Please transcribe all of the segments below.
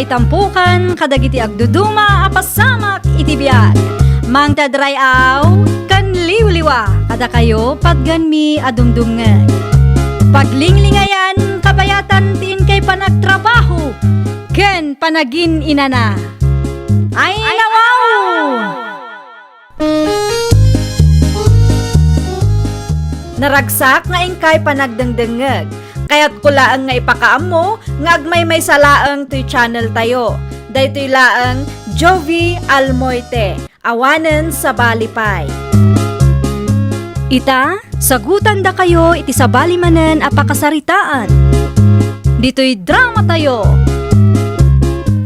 May tampukan, kadagiti agduduma, apasamak iti biag. Mang tadrayaw, kan liwliwa, kada kayo pagganmi adumdumngan. Paglinglingayan, kabayatan tiin kay panagtrabaho, ken panagin inana. Ay nawaw! Naragsak nga ingkay panagdengdengeg. Kaya't kulaang nga ipakaam mo, nga agmay may salaang to'y channel tayo. Daytoy laang Jovi Almoite, awanen sa balipay. Ita, sagutan da kayo iti sa balimanen apakasaritaan. Dito'y drama tayo.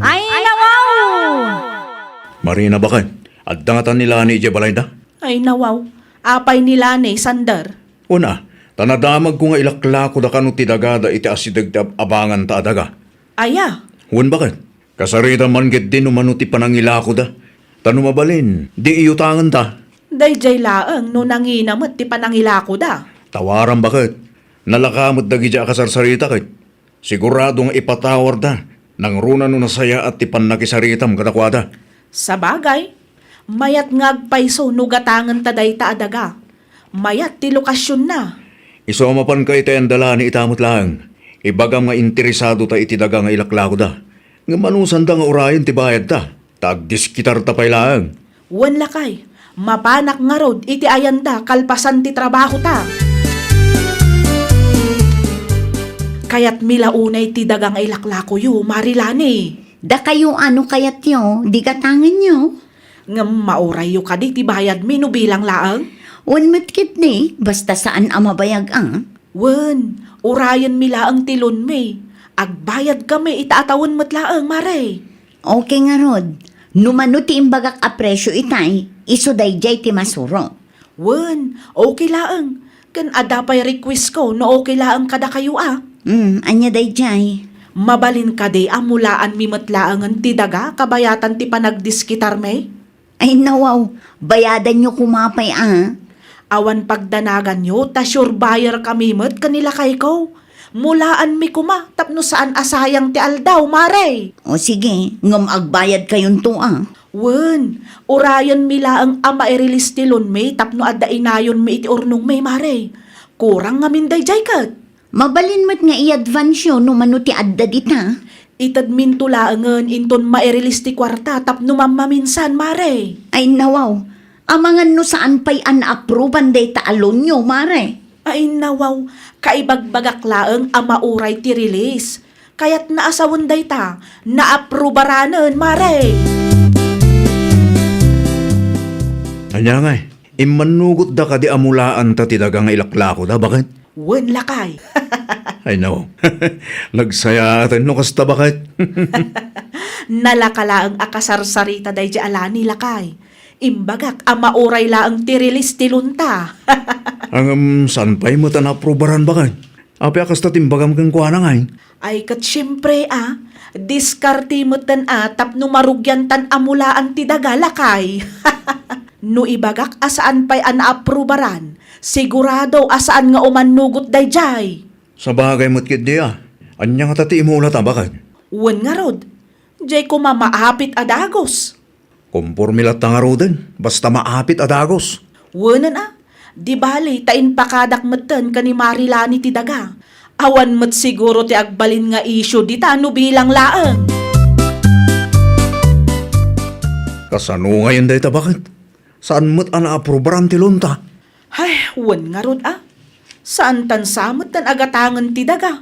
Ay nawaw! Marina bakan, addangatan nila ni Jebalayda? Ay nawaw, apay nila ni Sander. Una, tanadamag ko nga ilakla ko da kanu tidagada iti asidag abangan ta adaga. Aya, Huwag bakan, kasarita man git din umano ti panangila ko da. Tanumabalin, di iyutangan ta. dayjay laeng no nanginamot ti panangilako da. Tawaran bakit? Nalakamot dagi dya kasarsarita kit. Siguradong ipatawar da. Nang runa no nasaya at ti panakisaritam kadakwada. Sa bagay, mayat ngagpayso no gatangan taday ta adaga. Mayat ti lokasyon na. Isomapan ka iti ang dala ni itamot lang. Ibagam nga interesado ta iti daga nga ilaklako da. Nga manusan da nga urayan ti bayad ta. Tagdiskitar ta pay lang. Wan lakay, mapanak nga rod iti ayanda kalpasan ti trabaho ta. Kaya't milaunay ti dagang ilaklako yu, marilani. Da kayo ano kayat nyo, di katangan nyo. Ngam mauray yu kadi ti bayad mi no bilang laang. Wan matkit ni, basta saan amabayag ang. Wen, urayan mi laang tilon mi. Agbayad kami itaatawon met laang, mare. Okay nga rod, numano ti imbagak a presyo itay, iso dayjay ti masuro. Wen, okay laang. Kan adapay request ko no okay laang kada kayo ah. Anya dayjay. Mabalin ka di amulaan mi matlaangan ti daga kabayatan ti panagdiskitar me. Ay nawaw, bayadan nyo kumapay Awan pagdanagan nyo, ta sure buyer kami met kanila kay ko. Mulaan mi kuma, tapno saan asayang ti aldaw, mare. O sige, ngam agbayad kayon to Wen, urayan mi laang ama i-release ti lon me, tapno adda inayon mi iti urnong me, mare. Kurang ngamin dayjay kat. Mabalin mo't nga i-advance yun numano ti adda dita. Itad min tulaangan inton ma-release ti kwarta, tapno mamaminsan, mare. Ay nawaw, amangan no saan pa'y an-approvean day ta alon nyo, mare. Ay nawaw, kaibagbagak laang ama uray ti release. Kaya't naasawan day ta, naaprobaranan, mare. Anya nga imanugot da ka di amulaan ta ti daga nga ilaklako da, bakit? Wen lakay. Ay no, nagsaya atin no kasta bakit? Nalakala ang akasarsarita day di alani lakay. Imbagak ama uray laang ti release ti lunta. Ang saan pa'y mo ta naprobaran bakit? Api akas ta timbagam kang kuha na nga Ay kat syempre diskarte mo tan tapno marugyan tan amulaan ti daga lakay. No ibagak asaan pa'y anaaprobaran, sigurado asaan nga umanugot dayjay. Sa bagay mo't kit di Anya nga tati mo ulat bakit? Wen nga rod, jay ko mamaapit adagos. Kompormilat ta nga roden, basta maapit adagos. Wenan di bali tain pakadak metten kani marilani ti daga. Awan met siguro ti agbalin nga isyo di tano bilang laeng. Kasano ngayon day ta bakit? Saan mo't anaaprobaran ti lunta? Ay, wen nga rod Saan tan samot tan agatangan ti daga?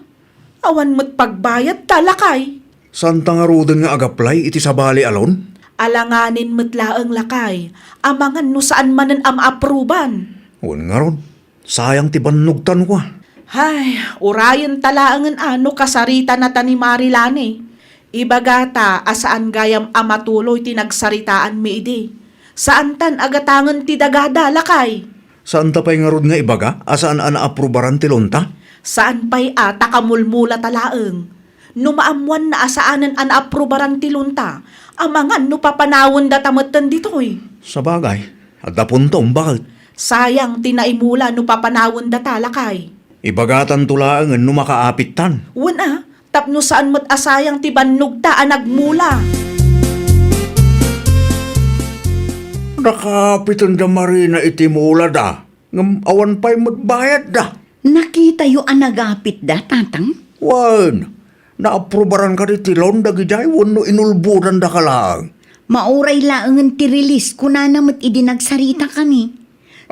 Awan met pagbayad talakay. Saan ta nga roden nga agaplay iti sabali alon? Alanganin met laeng lakay. Amangan no saan manen apruban. Huwag nga ron, sayang ti banugtan ko Ay, urayan talaangan ano kasarita na tani marilani. Ibagata asaan gayam amatuloy tinagsaritaan mi idi. Saan tan agatangan ti dagada lakay? Saan ta pa'y nga ron nga ibaga? Asaan anaaprobaran ti lunta? Saan pa'y takamulmula talaeng? Numaamuan na asaanan anaaprobaran ti lunta. Amangan no papanawon datamatan ditoy. Sa bagay, at napuntong bakit? Sayang tinaimula no papanawon datalakay. Ibagatan tulaangan no makaapit tan. Wan Tapno saan mo't asayang ti bannog ta nagmula. Nakapitan da Marina iti mula da. Ngam awan pa'y magbayad da. Nakita yu anagapit da, tatang? Wan, naaprubaran ka di tilon da giday wano inulburan da ka lang. Mauray laangan ti release kuna namat idinagsarita kami.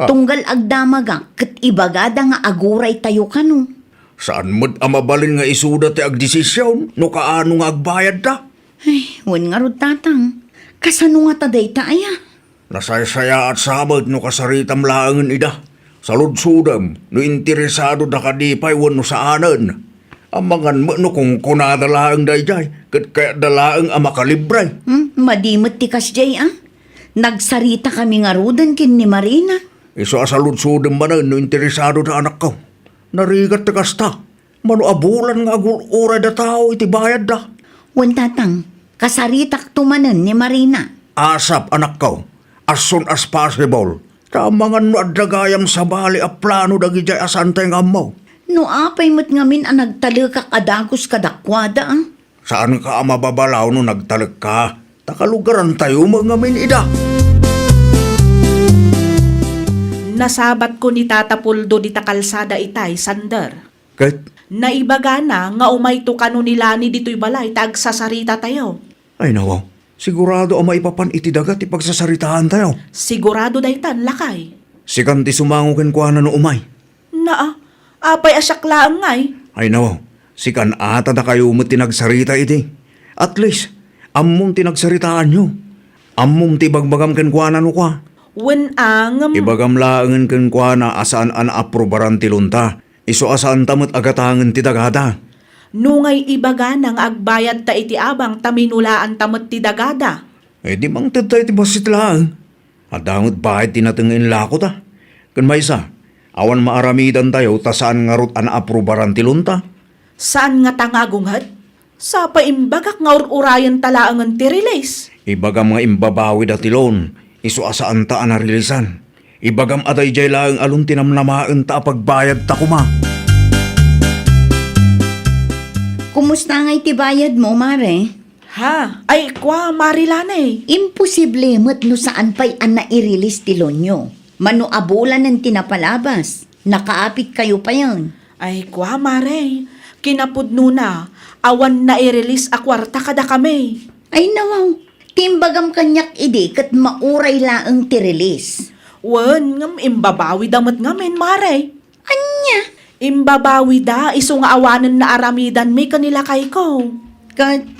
Tunggal agdamaga ket ibagada nga aguray tayo kanu. Saan mo't amabalin nga isuda ti agdesisyon no kaano nga agbayad da? Ay, wan nga rod tatang. Kasano nga taday ta aya? Nasaysaya at sabad no kasaritam laangan ida. Saludsudam no interesado da kadipay wano saanan. Amangan mo no kung kunadalaang dayjay ket kaya dalaang amakalibray. Madimot ti kasjay Nagsarita kami nga rodan kin ni Marina. Iso asaludsudam manan no interesado da anak ko. Narigat ti kasta. Mano abulan nga aguray da tao iti bayad da. Wan tatang, kasaritak tumanan ni Marina. Asap anak ko. As soon as possible. Tamangan no adagayam sa bali a plano dagijay asantay nga mo. No apay mo't ngamin ang nagtalakak adagos kadakwada Saan ka mababalaw no nagtalag ka? Takalugaran tayo mga min ida. Nasabat ko ni Tata Puldo di takalsada itay, Sander. Kahit, Naibaga na nga umayto kano nila ni dito'y balay tagsasarita tayo. ay nawaw, sigurado ang maipapan iti dagat ipagsasaritaan tayo. Sigurado daytan lakay. Sikan ti sumangukin kwa na no umay. Naa, apay asyaklaan ngay. Ay nawaw, sikan ata da kayo mo tinagsarita iti. At least, ammong tinagsaritaan nyo. Ammong ti bagbagam ken kwa na no kwa. Wen ang Ibagam laangan ken kwa na asaan an aprobaran ti lunta. Iso asaan tamot agatangan ti dagada. nungay ibaga nang agbayad ta iti abang taminulaan tamot ti dagada. Eh di mang tatay ti basit lang. At dangot bahit tinatengin lako ta. Kan maysa, awan maaramidan tayo ta saan nga rut an aprobaran ti lunta. Saan nga tangagungad? Sa paimbagak nga urayan talaangan ti release. Ibagam nga imbabawi da tilon. Iso asaan ta an narilisan. Ibagam aday jay lang alun tinamnamaan ta pagbayad ta kuma. Kumusta nga iti bayad mo, Mare? Ha? Ay, kwa, Marilane. Imposible mo't no saan pa'y an nai-release ti lonyo. Mano abulan ng tinapalabas. Nakaapit kayo pa yan. Ay, kwa, Mare. Kinapudno na. Awan na i-release a kwarta kada kami. Ay nawaw, timbagam kanyak ide kat mauray laang ti release. Wen, ngam imbabawi damot ngamin, Mare. Anya? Imbabawi da, iso nga awanan na aramidan may kanila kay ko.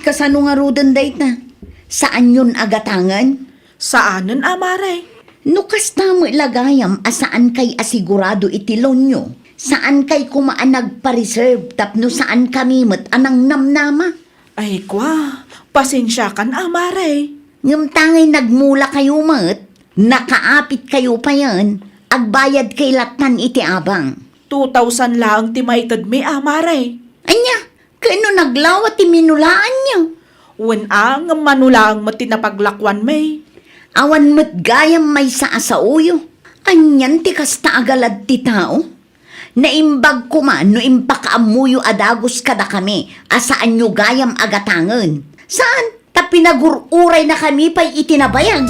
Kasano nga rodan dayt na? Saan yun agatangan? Saanan, Mare? No kasta mo ilagayam asaan kay asigurado itilon nyo? Saan kay kumaan nagpa-reserve tapno saan kami mat anang namnama? Ay, kwa, pasensya kan, Mare. Ngam tangay nagmula kayo mat, nakaapit kayo pa yan, agbayad kay latan iti abang. 2,000 lang ti maitad mi, Mare. Anya, kano naglawat ti minulaan nyo? Wen ang manulang matinapaglakwan may. Awan mo't gayam may sa asauyo. Anyan ti kasta agalad ti tao. Naimbag ko man no impakaamuyo adagos kada kami. Asaan nyo gayam agatangan? Saan? Ta pinagururay na kami pa'y itinabayag.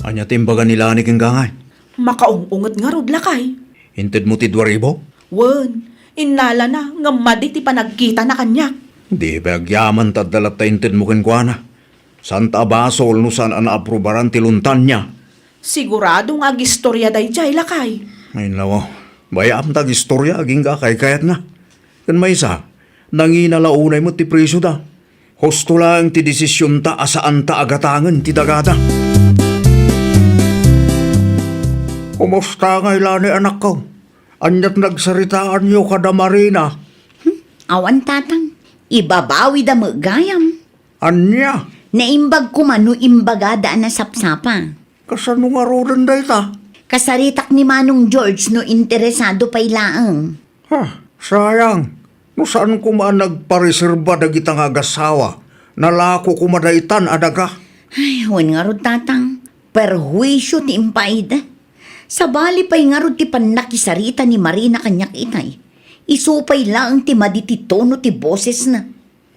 Anya timbagan nila ni keng gangay. Makaungungot nga rod lakay. Hinted mo ti 2,000? Wen, inala na nga madi ti panagkita na kanya. Di bagyaman tadalat ta hinted mo ken kwa na. Santa basol no saan an aprobaran ti luntan niya. Sigurado nga gistorya day jay lakay. Ay nawa, bayam tag istorya aging kay kayat na. Kan may isa, nanginalaunay mo ti presyo da. Husto lang ti desisyon ta asaan ta agatangan ti dagada. Kumusta nga ilani anak ko? Anyat nagsaritaan niyo kada Marina. Awan tatang, ibabawi da mo gayam. Anya, Naimbag ko man no imbagada na sapsapa. kasano nga rodan day ta? Kasaritak ni Manong George no interesado pa'y laang. Ha, sayang. No saan ko man nagpareserba dagitang agasawa? Nalako ko madaitan adaga. Ay, huwag nga rod tatang. Perhuisyo ti impaida. Sa bali pa'y nga rod ti panakisarita ni Marina kanyak itay. Isupay lang ti madititono ti boses na.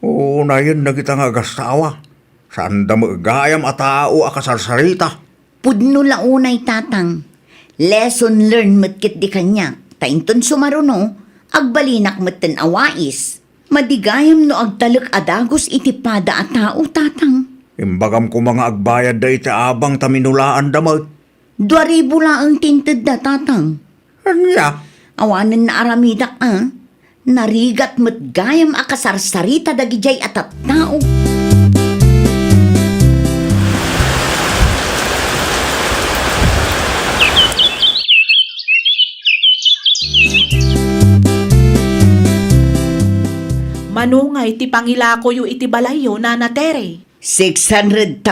Oo, na yun na kita nga gastawa. Saan da magayam a tao a kasarsarita? Pudno launay tatang. Lesson learned matkit di kanya. Tainton sumaruno, agbalinak matten awais. Madigayam no agtalek adagos iti pada a tao tatang. Imbagam ko mga agbayad da iti abang taminulaan damot. 2,000 lang tinted da tatang. Anya? Awanan na aramidak Narigat met gayam a kasarsarita dagijay at tao. Manungay ti pangilako yu iti balayo Nana Tere. 600,000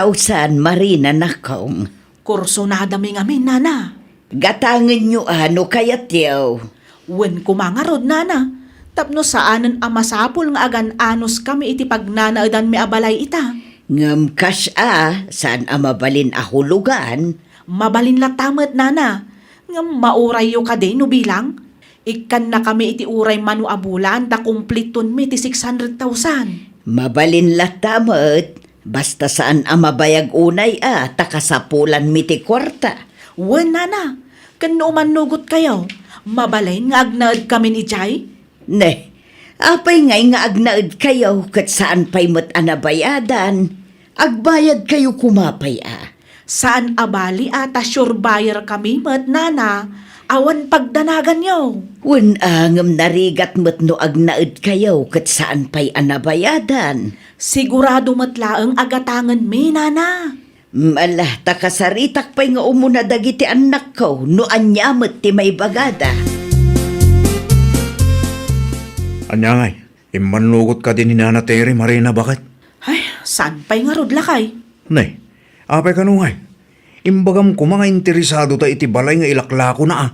marina nakong. Kurso na dami ngamin Nana. Gatangan nyo ano kayat yaw. Wen kumangarod Nana. Tapno saanen ang masapul nga agan anos kami iti pagnanaadan mi abalay ita. Ngam kas saan mabalin a hulugan? Mabalin latamet Nana. Ngam mauray yu kade no bilang. Ikan na kami iti uray manu abulan da kumpliton mi ti 600,000. Mabalin latamet. Basta saan mabayag unay takasapulan mi ti kwarta. Wen Nana, kano manugot kayo. Mabalay nga agnaad kami ni Jay. Ne, apay ngay nga agnaed kayo kat saan pa'y mat anabayadan. Agbayad kayo kumapay Saan abali ata sure buyer kami mat Nana. Awan pagdanagan yo. Wen angam narigat mat no agnaed kayo kat saan pa'y anabayadan. Sigurado matlaang agatangan mi Nana. Malah takasaritak pa'y nga umuna dagiti anak ko no anyamat ti may bagada. Anya ngay, imanlugot ka din ni Nana Tere, Marina, bakit? Ay, saan pa'y nga rod lakay? Nay, apay ka no ngay. Imbagam ko mga interesado ta iti balay nga ilaklako na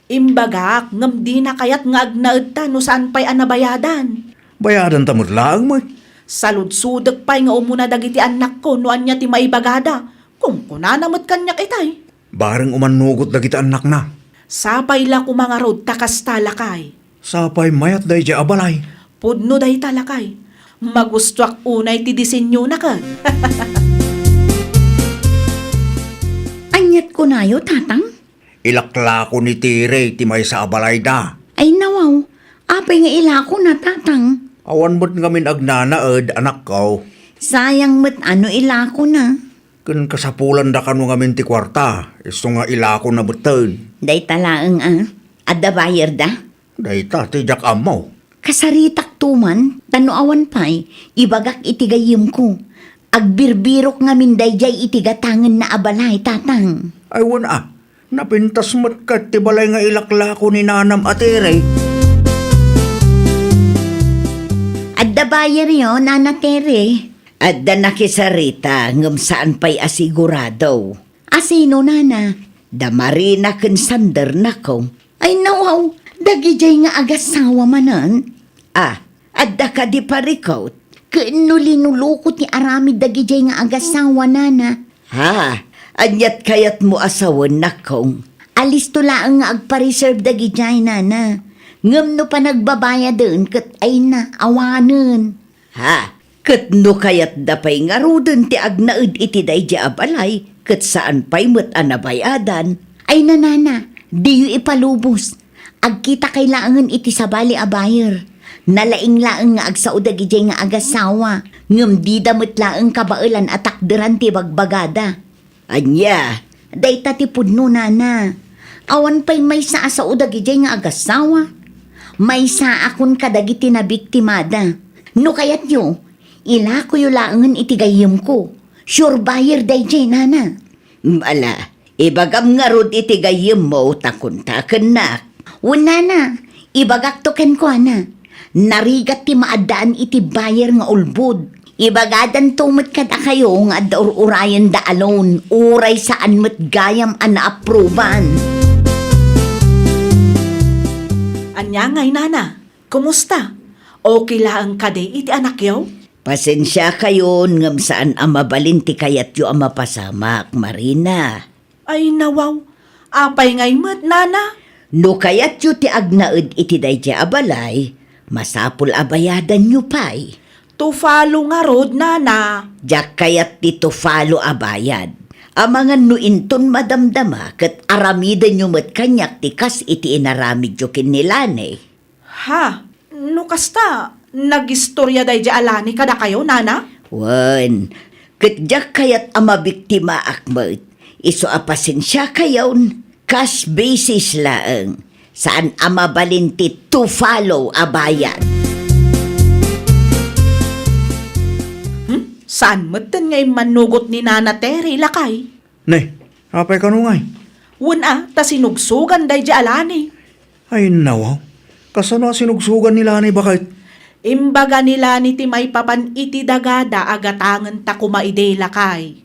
Imbagak, ngam di na kayat nga agnaed ta no saan pa'y anabayadan. Bayadan tamot lang mo. Saludsudak pa'y nga umuna dagiti anak ko no anya ti maibagada. Kung kunanamot kanyak itay. Bareng umanugot na kita anak na. Sapay la kumangarod takas talakay. Sapay mayat day di abalay. Pudno day talakay. Magustuak unay ti disenyo na ka. Anyat ko nayo tatang? Ilaklako ni Tere, ti may sa abalay da. Ay nawaw, apay nga ilako na tatang. Awan mo't ngamin agnanaed, anak ko. Sayang mat ano ilako na. Kun kasapulan da kanu ngamin ti kwarta, iso nga ilako na beten. Day talaang adda bayar da. Dayta, tijak amaw. Kasaritak tuman, tanuawan pa'y, ibagak itigayim ko. Agbirbirok nga mindayjay itigatangan na abalay, tatang. Ay wana, napintas mo't kat ti balay nga ilaklako ni Nanam at Tere. Adda bayar yo, Nana Tere. Adda nakisarita, ngam saan pa'y asigurado. Asino, Nana? Da marina ken sander na ko. Ay nawaw, dagijay nga agasawa manan. Adda ka di parikot. Kaino linulukot ni arami dagijay nga agasawa, Nana. Anyat kayat mo asawan na kong. Alis to laang nga agpa-reserve dagijay, Nana. Ngam no pa nagbabaya doon kat ay na awanan. Kat no kayat dapay nga rudon ti agnaed iti day di abalay kat saan pa'y mat anabayadan. Ay na, Nana, di yu ipalubos. Agkita kailangan iti sabali a buyer. Nalaing-laang nga agsao dagijay nga agasawa. Ngam di damot laang kabailan at takderan ti bagbagada. Anya, day tatipod no, Nana. Awan pa'y may saasao dagijay nga agasawa. May sa akon kadagiti na biktimada. No kayat yo, ilako yu laangan itigayim ko. Sure buyer dayjay, Nana. Ibagam nga rod itigayim mo takon-taken na. Una na, ibagak token ko na. Narigat ti maadaan iti buyer nga ulbod. Ibagadan tumot kada kayo nga urayan da alone. Uray saan mat gayam ana-aproban. Anya ngay Nana, kumusta? Okay lang kade iti anak yaw? Pasensya kayo ngam saan amabalin ti kayat yu amapasamak, Marina. Ay nawaw, apay ngay mat Nana. No kayat yu ti agnaed iti dayjay abalay, masapul abayadan yu pay. To follow nga rod, nana. Diyak kayat ti to follow abayad. Amangan no inton madamdama ket aramidan yu met kanyak ti kas iti inaramid yu kinilane. Ha? No kasta, nagistorya day di alani kada kayo, nana? Wan, ket diyak kayat amabiktima akmet. Iso apasensya kayon, cash basis laeng. Saan amabalin ti to follow abayad. Saan matan ngay manugot ni Nana Terry, lakay? Ne, apay ka ngay? Wuna, ta sinugsugan day di alani. Ay nawaw, kasano sinugsugan nila ni bakit? Imbaga nila ni ti may papan iti dagada agatangan ta kumaide, lakay.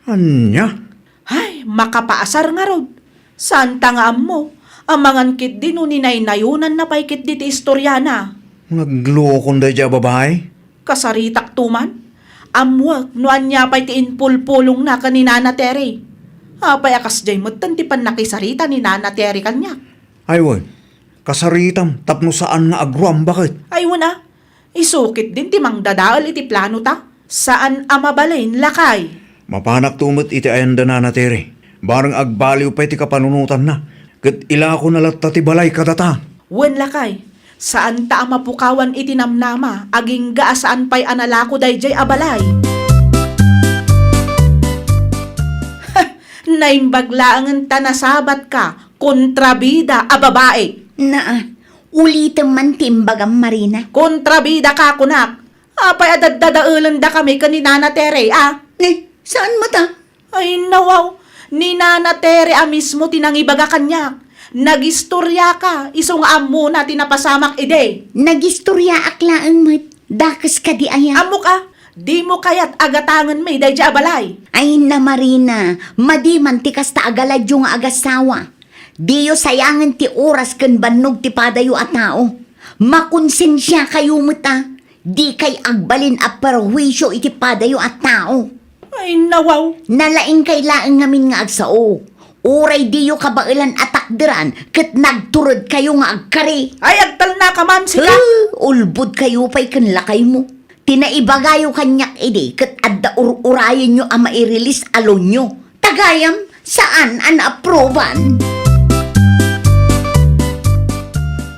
Anya? Ay, makapaasar nga rod. Saan ta nga mo? Amangan kit din uninay nayunan na pay kit diti istoryana. Naglukon day dya babae? Kasaritak tuman. Amwag, nuan niya pa'y tiinpulpulong na ka ni Nana Terry. Apay akas jay mutan ti pan nakisarita ni Nana Terry kanya. Ay wan, kasaritam tapno saan nga agruam bakit? Ay wala, isukit din ti mang dadaal iti plano ta. Saan amabalain, lakay? Mapanak tumot iti ayanda na nateri. Barang agbaliw pa iti kapanunutan na. Kat ila ko nalatta ti balay kadata. Wen, lakay. Saan ta mapukawan iti namnama, aging gaasaan pa'y analako dayjay abalay. Naimbaglaangan ta nasabat ka, kontrabida a babae. Naa, ulitin man timbagang Marina. Kontrabida ka, kunak. Apay adadadaulan da kami ka ni Nana Tere, ah. Saan mo ta? Ay, nawaw. Ni Nana Tere mismo tinangibaga kanyak. Nagistorya ka, isong amo na tinapasamak ide. Nagistorya aklaan mo't dakas ka di aya. Amo ka, di mo kaya't agatangan may dayja abalay. Ay na Marina, madiman ti kasta agalad yung agasawa. Diyo sayangan ti oras kan banog ti padayo a tao. Makonsensya kayo mo ta. Di kay agbalin a perwisyo iti padayo a tao. Ay, nawaw. Nalaing kay laeng ngamin nga agsao. Uray diyo kabailan atakderan ket nagturod kayo nga agkari. Ay, agtal na ka man sila. Ulbud kayo pa'y kanlakay mo. Tinaibagayo kanyak ide ket adda urayan nyo ang mairilis alon nyo. Tagayam, saan ang aproban?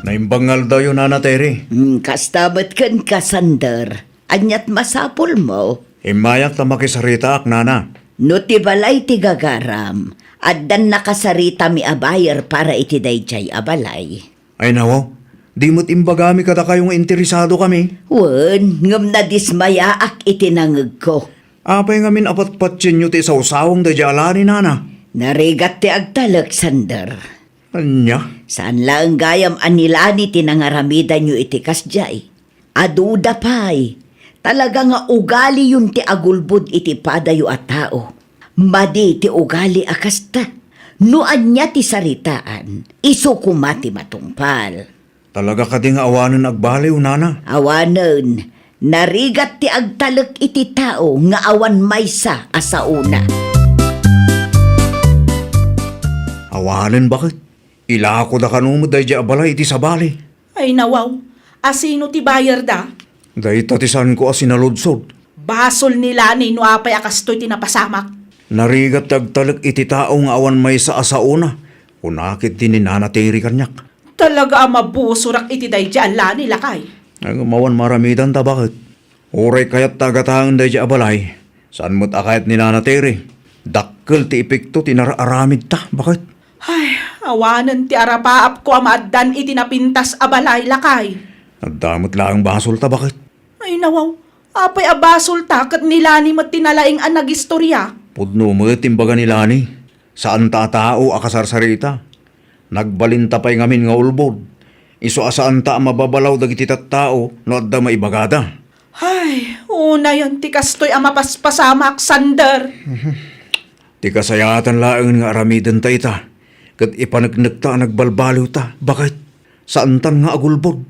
Naimbangal daw yun, Nana Terry. Kastabat kan kasandar. Anyat masapol mo. Imayak ta makisarita ak, Nana. No ti balay ti gagaram. Addan nakasarita mi abayar para iti dayjay abalay. Ay nawaw, di mo't imbagami kada kayong interesado kami. Wen, ngam na dismaya ak itinangag ko. Apay ngamin apat-patsin nyo ti sausawang da alani, Nana. Narigat ti agtalak sandar. Anya? Saan lang gayam anilani tinangaramidan nyo iti kasjay. Aduda pay. Talaga nga ugali yun ti agulbud iti padayo at tao. Madi ti ugali akasta. Nuan niya ti saritaan. Iso kumati matungpal. Talaga ka ding awanan agbaliw, Nana. Awanan. Narigat ti agtalak iti tao nga awan maysa asauna. Awanan bakit? Ila ko da kanumod day di abalay iti sabali. Ay, nawaw. Asino ti bayar da? Day tatisan ko asinaludsod. Basol nila ni nuapay akastoy tinapasamak. Narigat tagtalag iti tao nga awan may sa asauna. Kunakit din ni Nana Terry kanyak. Talaga mabusurak iti dayja alani, lakay. Ay gumawan maramidan ta bakit? Uray kayat tagatangan day di abalay. Saan mo't akayat ni Nana Terry? Dakkel ti epekto tinaraaramid ta. Bakit? Ay, awanan ti arapaap ko amaaddan iti napintas abalay, lakay. Nagdamot lang basol ta bakit? Ay, nawaw. Apay abasol ta kat nilani mat tinalaing an nagistorya. Pudno mo timbaga ni Lani. Saan ta tao akasarsarita? Nagbalinta pa'y ngamin nga ulbod. Iso asaan ta mababalaw dagiti tao no adda maibagada. Ay, una yon ti kastoy ang mapaspasamak, Sander. Ti kasayatan laeng nga aramidan ta ita. Kat ipanagnag ta nagbalbaliw ta. Bakit? Saan tan nga agulbod?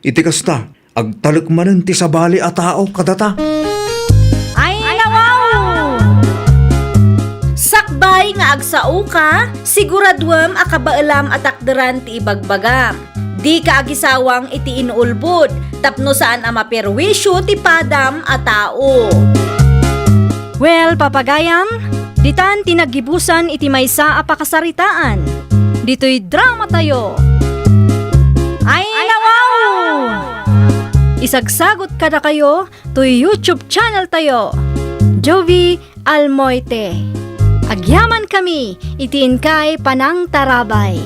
Iti kasta, agtalak manen ti sabali a tao kadata. Ay, nawaw! Sakbay Day nga agsao ka, siguradwam akabaalam atakderan ti ibagbagam. Di ka agisawang iti inuulbod, tapno saan ang maperwisyo ti padam a tao. Well, papagayam, ditan tinagibusan iti maysa a pakasaritaan. Dito'y drama tayo. Ay, nawaw! Isagsagot kada kayo to YouTube channel tayo. Jovi Almoite. Agyaman kami, itiin kay Panang Tarabay.